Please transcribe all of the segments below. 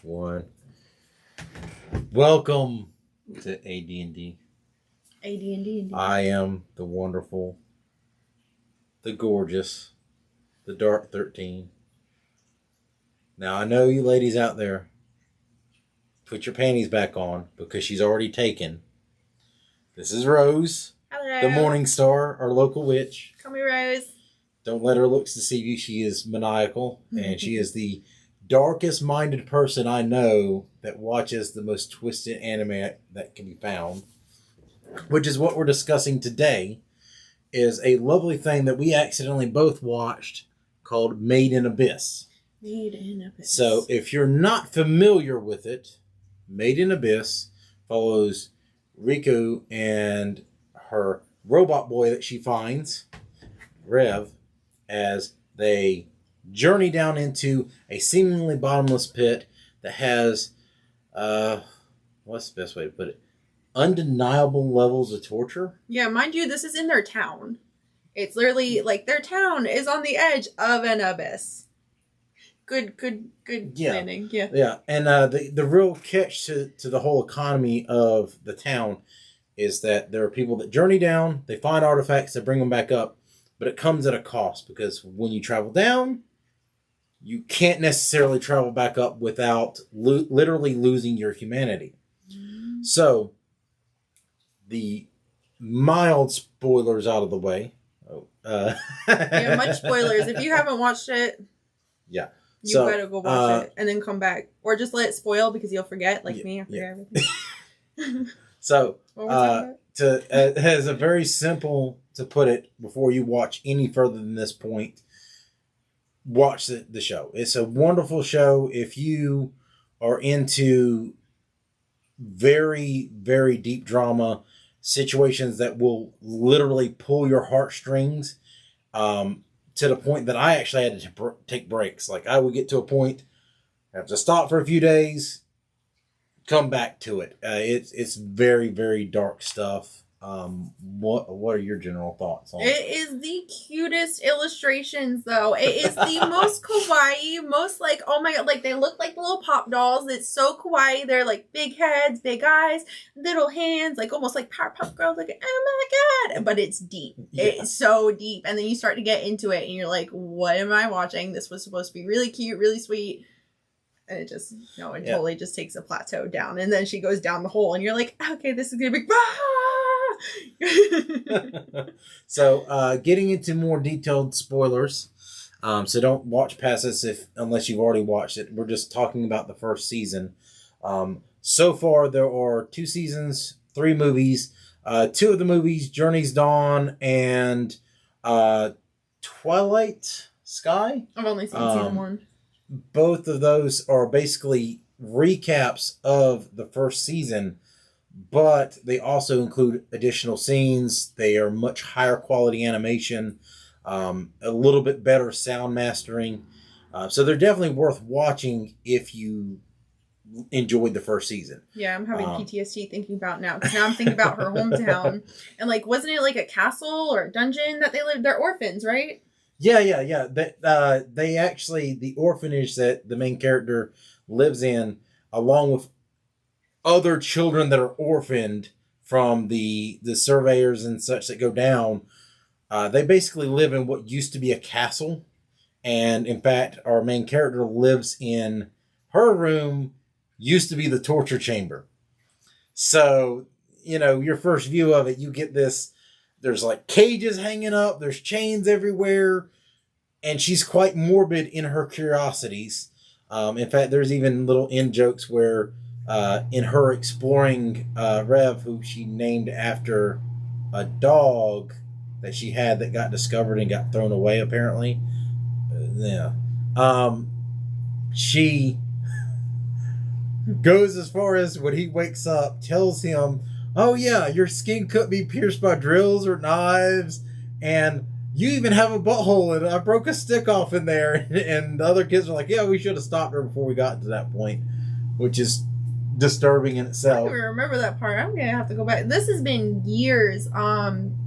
One. Welcome to ADND. ADND. I am the wonderful, the gorgeous, the Dark 13. Now, I know you ladies out there, put your panties back on because she's already taken. This is Rose, Hello. the Morning Star, our local witch. Call me Rose. Don't let her looks deceive you. She is maniacal, and she is the darkest-minded person I know that watches the most twisted anime that can be found, which is what we're discussing today, is a lovely thing that we accidentally both watched called Made in Abyss. Made in Abyss. So if you're not familiar with it, Made in Abyss follows Riku and her robot boy that she finds, Rev, as they journey down into a seemingly bottomless pit that has, what's the best way to put it? Undeniable levels of torture. Yeah, mind you, this is in their town. It's literally like their town is on the edge of an abyss. Good planning. Yeah. Yeah, and the real catch to the whole economy of the town is that there are people that journey down, they find artifacts, they bring them back up, but it comes at a cost because when you travel down, you can't necessarily travel back up without literally losing your humanity. Mm. So, the mild spoilers out of the way. Yeah, much spoilers. If you haven't watched it, yeah, you better go watch it and then come back, or just let it spoil because you'll forget, like me. I forget everything. So, as a very simple to put it, before you watch any further than this point, watch the show. It's a wonderful show. If you are into very, very deep drama, situations that will literally pull your heartstrings, to the point that I actually had to take breaks. Like, I would get to a point, have to stop for a few days, come back to it. It's very, very dark stuff. What are your general thoughts on it? It is the cutest illustrations, though. It is the most kawaii, most like, oh my god, like they look like little pop dolls. It's so kawaii. They're like big heads, big eyes, little hands, like almost like Powerpuff Girls. Like, oh my god! But it's deep. Yeah. It's so deep, and then you start to get into it, and you're like, what am I watching? This was supposed to be really cute, really sweet. And it just, totally just takes a plateau down. And then she goes down the hole, and you're like, okay, this is going to be... So, getting into more detailed spoilers. So don't watch past this unless you've already watched it. We're just talking about the first season. So far, there are 2 seasons, 3 movies. 2 of the movies, Journey's Dawn and Twilight Sky. I've only seen season 1. Both of those are basically recaps of the first season, but they also include additional scenes. They are much higher quality animation, a little bit better sound mastering. So they're definitely worth watching if you enjoyed the first season. Yeah, I'm having PTSD thinking about now, because now I'm thinking about her hometown. And like, wasn't it like a castle or a dungeon that they lived? They're orphans, right? Yeah. They actually, the orphanage that the main character lives in, along with other children that are orphaned from the surveyors and such that go down, they basically live in what used to be a castle. And in fact, our main character lives in her room, used to be the torture chamber. So, your first view of it, you get this. There's like cages hanging up. There's chains everywhere. And she's quite morbid in her curiosities. In fact, there's even little in-jokes where in her exploring Rev, who she named after a dog that she had that got discovered and got thrown away, apparently. She goes as far as when he wakes up, tells him, oh yeah, your skin could be pierced by drills or knives, and you even have a butthole, and I broke a stick off in there. And the other kids are like, yeah, we should have stopped her before we got to that point, which is disturbing in itself. I don't even remember that part. I'm gonna have to go back. This has been years,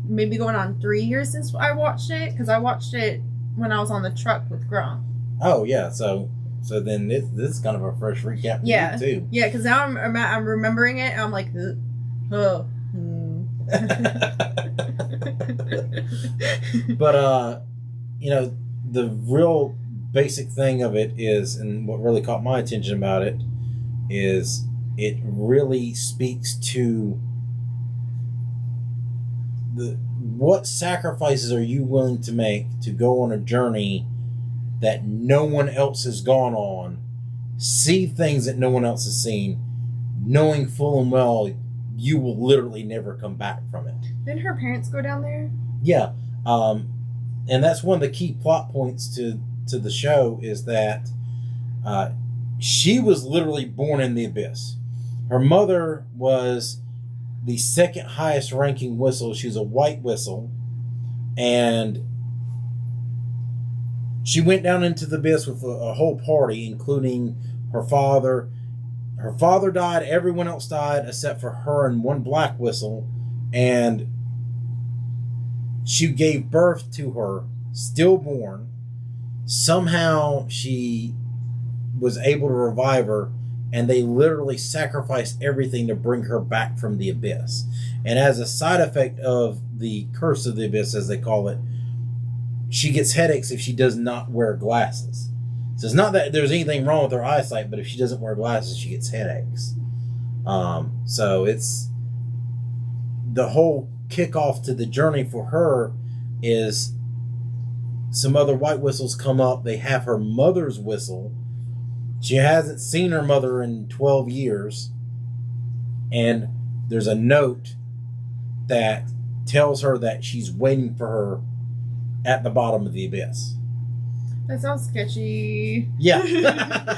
maybe going on 3 years since I watched it, because I watched it when I was on the truck with Grump. Oh yeah, so So then this is kind of a fresh recap for Yeah. you too. Yeah, because now I'm remembering it, and I'm like, oh. But the real basic thing of it is, and what really caught my attention about it is, it really speaks to what sacrifices are you willing to make to go on a journey that no one else has gone on, see things that no one else has seen, knowing full and well you will literally never come back from it. Didn't her parents go down there? Yeah. And that's one of the key plot points to the show, is that she was literally born in the abyss. Her mother was the second highest ranking whistle. She was a white whistle, and she went down into the abyss with a whole party, including her father. Her father died, everyone else died except for her and one black whistle, and she gave birth to her stillborn. Somehow she was able to revive her, and they literally sacrificed everything to bring her back from the abyss. And as a side effect of the curse of the abyss, as they call it, she gets headaches if she does not wear glasses. So it's not that there's anything wrong with her eyesight, but if she doesn't wear glasses, she gets headaches. So it's the whole kickoff to the journey for her is some other white whistles come up. They have her mother's whistle. She hasn't seen her mother in 12 years. And there's a note that tells her that she's waiting for her at the bottom of the abyss. That sounds sketchy. Yeah.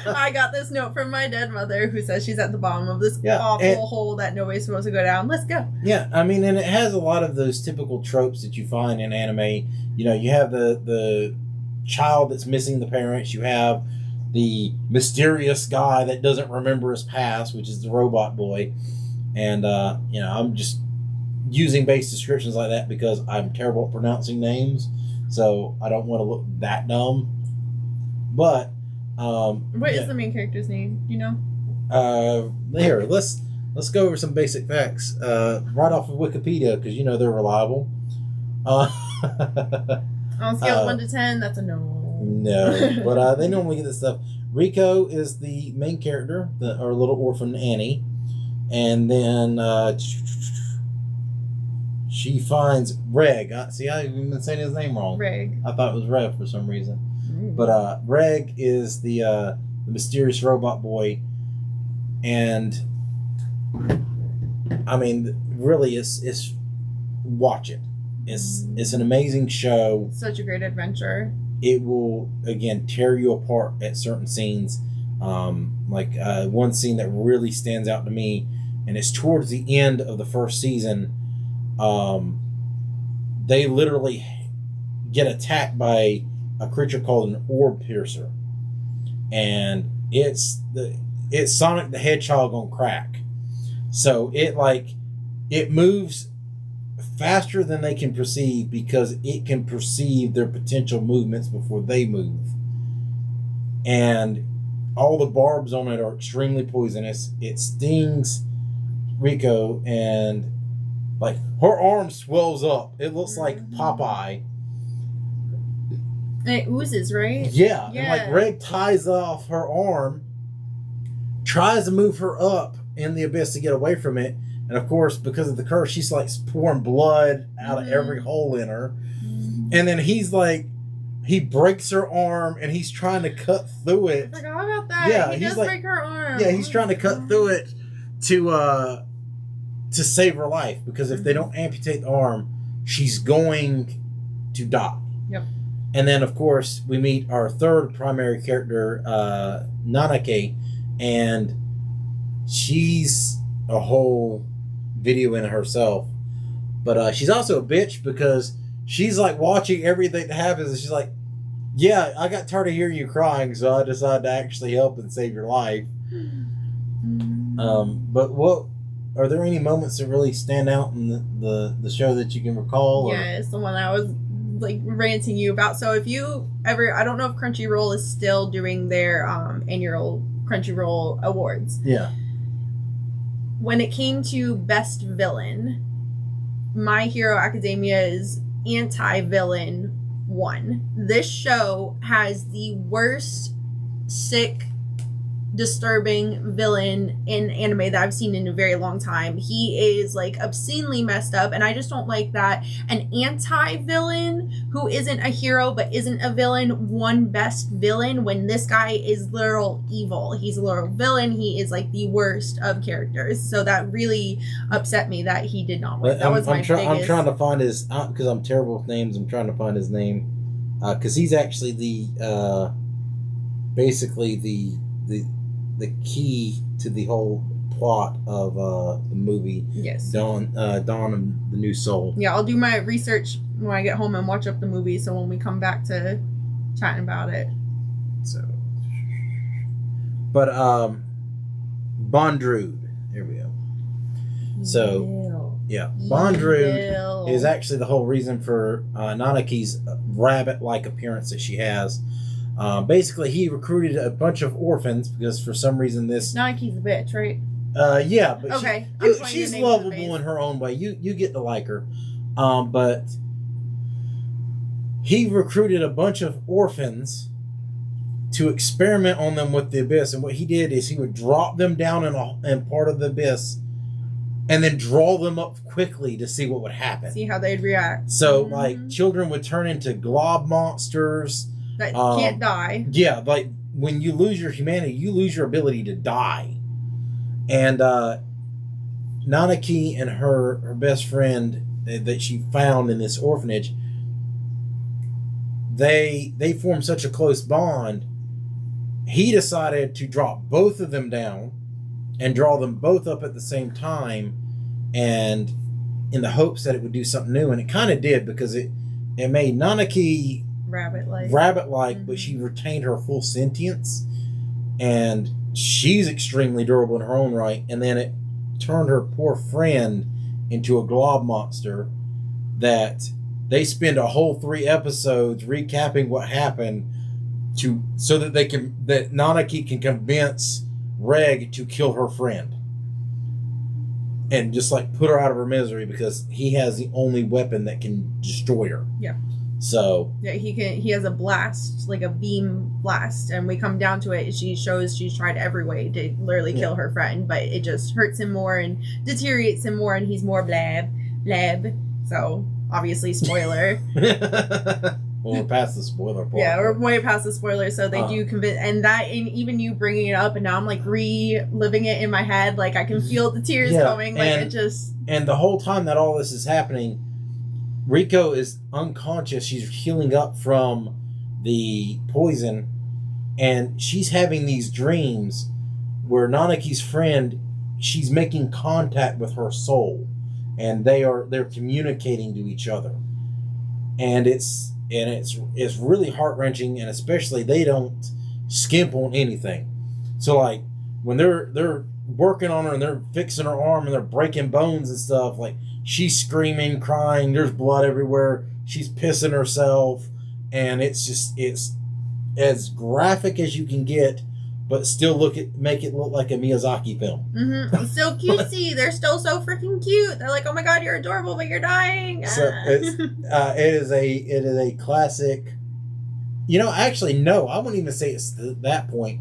I got this note from my dead mother who says she's at the bottom of this awful hole that nobody's supposed to go down. Let's go. Yeah, I mean, and it has a lot of those typical tropes that you find in anime. You know, you have the child that's missing the parents. You have the mysterious guy that doesn't remember his past, which is the robot boy. And, I'm just using base descriptions like that because I'm terrible at pronouncing names. So I don't want to look that dumb. But what is the main character's name? Do you know? Here, let's go over some basic facts right off of Wikipedia, because they're reliable. On a scale of 1 to 10, that's a no. No, but they normally get this stuff. Rico is the main character, our little orphan Annie, and then she finds Reg. See, I've been saying his name wrong. Reg. I thought it was Rev for some reason. But Reg is the mysterious robot boy. And, I mean, really, it's watch it. It's an amazing show. Such a great adventure. It will, again, tear you apart at certain scenes. One scene that really stands out to me, and it's towards the end of the first season. They literally get attacked by a creature called an orb piercer, and it's Sonic the Hedgehog on crack. So it moves faster than they can perceive, because it can perceive their potential movements before they move, and all the barbs on it are extremely poisonous. It stings Rico, and her arm swells up. It looks like Popeye. And it oozes, right? Yeah. And Reg ties off her arm, tries to move her up in the abyss to get away from it. And of course, because of the curse, she's pouring blood out of every hole in her. And then he breaks her arm, and he's trying to cut through it. I forgot about that. Yeah, he does break her arm. Yeah, he's trying to cut through it to save her life, because if they don't amputate the arm, she's going to die. Yep. And then, of course, we meet our third primary character, Nanake, and she's a whole video in herself. But she's also a bitch, because she's watching everything that happens, and she's like, yeah, I got tired of hearing you crying, so I decided to actually help and save your life. But are there any moments that really stand out in the show that you can recall? Yes, the one that was like ranting you about. So if you ever, I don't know if Crunchyroll is still doing their annual Crunchyroll awards. Yeah. When it came to best villain, My Hero Academia's anti-villain won. This show has the worst, sick, disturbing villain in anime that I've seen in a very long time. He is like obscenely messed up, and I just don't like that an anti-villain who isn't a hero but isn't a villain won best villain when this guy is literal evil. He's a literal villain. He is like the worst of characters. So that really upset me that he did not win. That was my biggest... I'm trying to find his, because I'm terrible with names, I'm trying to find his name, because he's actually the basically the key to the whole plot of the movie. Yes. Dawn of the New Soul. Yeah, I'll do my research when I get home and watch up the movie, so when we come back to chatting about it. So, but Bondrude. There we go. So, yeah, Bondrude is actually the whole reason for Nanaki's rabbit-like appearance that she has. Basically, he recruited a bunch of orphans because for some reason this... Nike's a bitch, right? Yeah, but okay. she's lovable in her own way. You get to like her. But he recruited a bunch of orphans to experiment on them with the abyss. And what he did is he would drop them down in part of the abyss and then draw them up quickly to see what would happen. See how they'd react. So, like, children would turn into glob monsters... that can't die. Yeah, like when you lose your humanity, you lose your ability to die. And Nanaki and her best friend that she found in this orphanage, they formed such a close bond. He decided to drop both of them down and draw them both up at the same time, and in the hopes that it would do something new. And it kind of did, because it made Nanaki rabbit-like, but she retained her full sentience, and she's extremely durable in her own right. And then it turned her poor friend into a glob monster that they spend a whole 3 episodes recapping what happened so that Nanaki can convince Reg to kill her friend and just like put her out of her misery, because he has the only weapon that can destroy her. Yeah. So yeah, he has a blast, like a beam blast, and we come down to it. She shows she's tried every way to literally kill her friend, but it just hurts him more and deteriorates him more, and he's more blab. So obviously, spoiler. Well, we're past the spoiler part. Yeah, we're way past the spoiler. So they do convince, and even you bringing it up, and now I'm like reliving it in my head. Like I can feel the tears coming. Like it just. And the whole time that all this is happening, Riko is unconscious. She's healing up from the poison, and she's having these dreams where Nanaki's friend, she's making contact with her soul, and they're communicating to each other, and it's really heart-wrenching, and especially they don't skimp on anything. So like when they're working on her and they're fixing her arm and they're breaking bones and stuff, like she's screaming, crying, there's blood everywhere, she's pissing herself, and it's as graphic as you can get, but still make it look like a Miyazaki film. Mm-hmm. It's so cutesy. They're still so freaking cute. They're like, oh my god, you're adorable, but you're dying. So it is a classic. Actually, no, I wouldn't even say it's that point.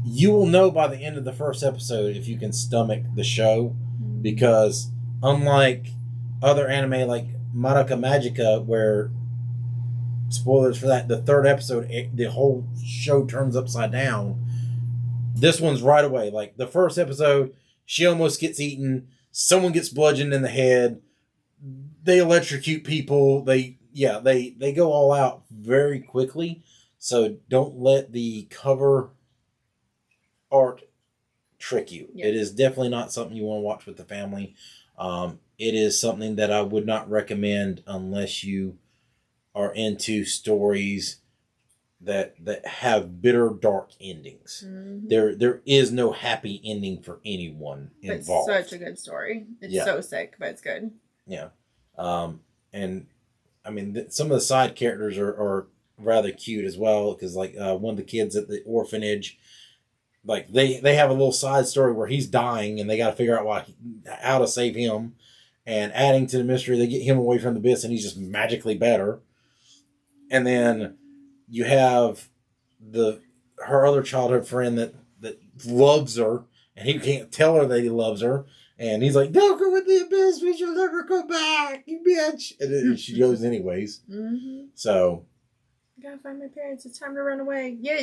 You will know by the end of the first episode if you can stomach the show, because unlike other anime like Madoka Magica, where, spoilers for that, the 3rd episode, the whole show turns upside down. This one's right away. Like the 1st episode, she almost gets eaten. Someone gets bludgeoned in the head. They electrocute people. They go all out very quickly. So don't let the cover art trick you. Yep. It is definitely not something you want to watch with the family. It is something that I would not recommend unless you are into stories that have bitter, dark endings. Mm-hmm. There is no happy ending for anyone involved. It's such a good story. It's so sick, but it's good. Yeah. And I mean, some of the side characters are rather cute as well, because like one of the kids at the orphanage, like they have a little side story where he's dying and they got to figure out how to save him, and adding to the mystery, they get him away from the abyss and he's just magically better. And then you have her other childhood friend that loves her, and he can't tell her that he loves her. And he's like, "Don't go with the abyss, we shall never come back, you bitch." And she goes anyways. Mm-hmm. So, I gotta find my parents. It's time to run away. Yeah,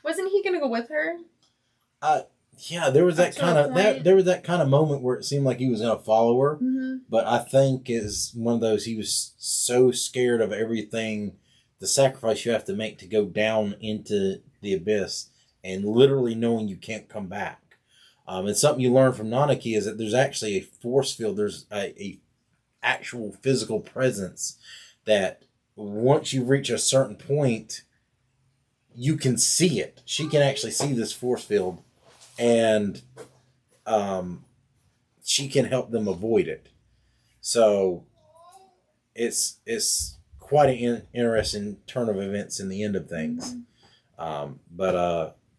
wasn't he gonna go with her? Yeah, there was that kind of moment where it seemed like he was gonna follow her. Mm-hmm. But I think is one of those, he was so scared of everything, the sacrifice you have to make to go down into the abyss, and literally knowing you can't come back. And something you learn from Nanaki is that there's actually a force field. There's a actual physical presence that once you reach a certain point, you can see it. She can actually see this force field, and she can help them avoid it. So it's quite an interesting turn of events in the end of things.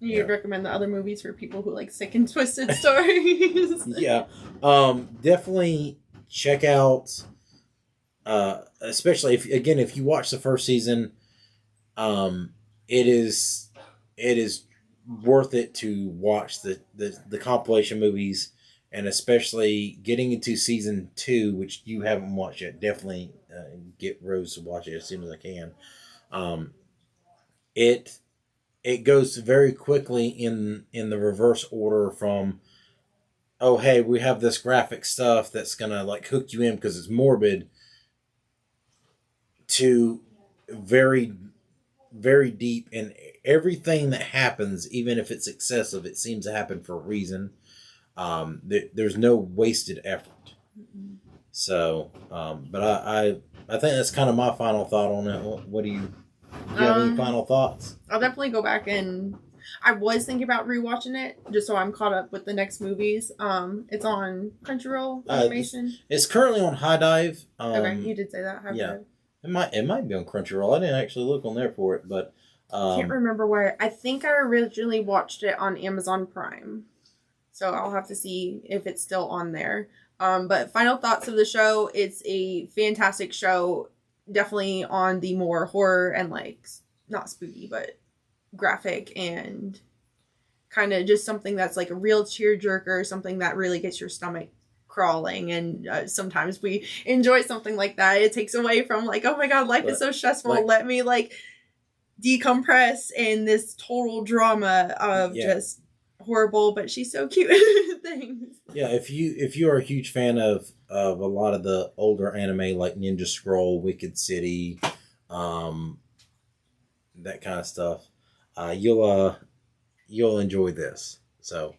You'd recommend the other movies for people who like sick and twisted stories? Yeah. Definitely check out, especially if you watch the first season, it is worth it to watch the compilation movies, and especially getting into season 2, which you haven't watched yet. Definitely get Rose to watch it as soon as I can. It goes very quickly in the reverse order from, oh hey, we have this graphic stuff that's gonna like hook you in because it's morbid, to very, very deep, and everything that happens, even if it's excessive, it seems to happen for a reason. There's no wasted effort. So, but I think that's kind of my final thought on it. What do you have any final thoughts? I'll definitely go back, and I was thinking about rewatching it just so I'm caught up with the next movies. It's on Crunchyroll Animation. It's currently on High Dive. Okay, you did say that. Yeah, it might be on Crunchyroll. I didn't actually look on there for it, but can't remember where. I think I originally watched it on Amazon Prime, so I'll have to see if it's still on there. But final thoughts of the show: it's a fantastic show. Definitely on the more horror and like not spooky, but graphic, and kind of just something that's like a real tearjerker, something that really gets your stomach crawling. And sometimes we enjoy something like that. It takes away from like, oh my god, life is so stressful. Let me like decompress in this total drama of just horrible, but she's so cute things. Yeah, if you are a huge fan of a lot of the older anime like Ninja Scroll, Wicked City, that kind of stuff, you'll enjoy this. So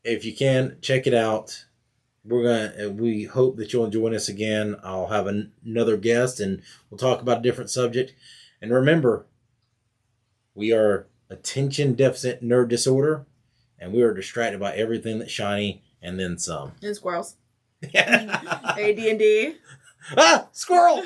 if you can, check it out. We hope that you'll join us again. I'll have another guest and we'll talk about a different subject. And remember, we are attention deficit nerd disorder, and we are distracted by everything that's shiny and then some. And squirrels. ADND. Ah, squirrel!